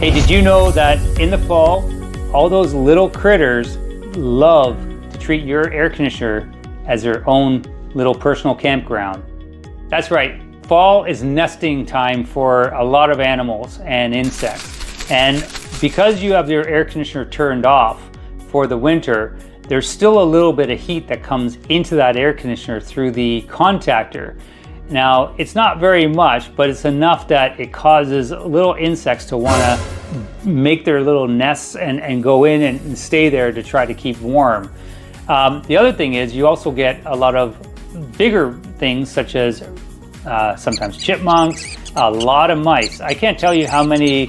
Hey, did you know that in the fall, all those little critters love to treat your air conditioner as their own little personal campground? That's right, fall is nesting time for a lot of animals and insects. And because you have your air conditioner turned off for the winter, there's still a little bit of heat that comes into that air conditioner through the contactor. Now, it's not very much, but it's enough that it causes little insects to want to make their little nests and go in and stay there to try to keep warm. The other thing is you also get a lot of bigger things such as sometimes chipmunks, a lot of mice. I can't tell you how many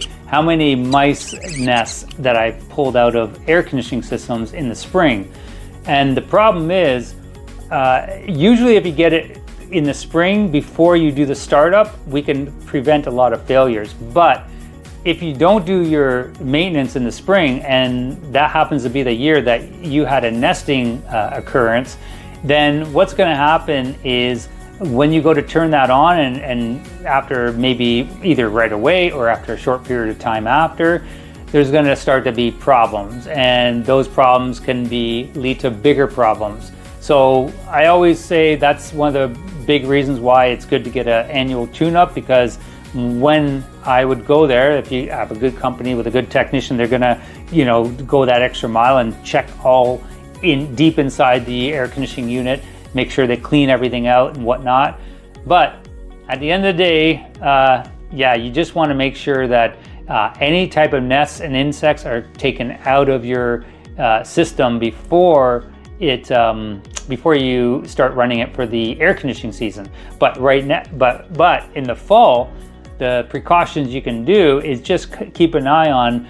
mice nests that I pulled out of air conditioning systems in the spring. And the problem is, usually if you get it in the spring before you do the startup, we can prevent a lot of failures. But if you don't do your maintenance in the spring, and that happens to be the year that you had a nesting occurrence, then what's going to happen is when you go to turn that on and after maybe either right away or after a short period of time after, there's going to start to be problems, and those problems can lead to bigger problems. So I always say that's one of the big reasons why it's good to get an annual tune-up, because when I would go there, if you have a good company with a good technician, they're gonna, go that extra mile and check all deep inside the air conditioning unit, make sure they clean everything out and whatnot. But at the end of the day, you just want to make sure that any type of nests and insects are taken out of your system before you start running it for the air conditioning season. But but in the fall, the precautions you can do is just keep an eye on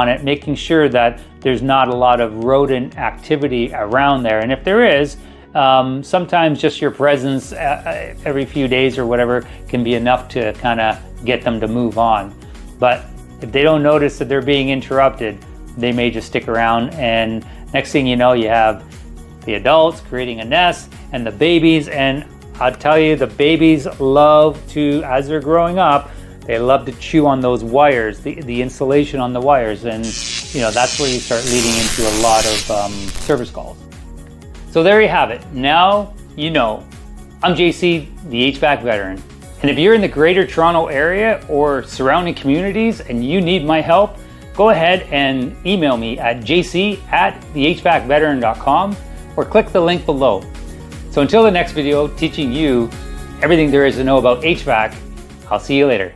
it, making sure that there's not a lot of rodent activity around there. And if there is, sometimes just your presence every few days or whatever can be enough to kind of get them to move on. But if they don't notice that they're being interrupted, they may just stick around, and next thing you know, you have the adults creating a nest and the babies. And I'll tell you, the babies love to, as they're growing up, they love to chew on those wires, the insulation on the wires, and that's where you start leading into a lot of service calls. So there you have it. Now you know. I'm JC, the HVAC veteran. And if you're in the Greater Toronto area or surrounding communities and you need my help, go ahead and email me at jc@thehvacveteran.com or click the link below. So until the next video teaching you everything there is to know about HVAC, I'll see you later.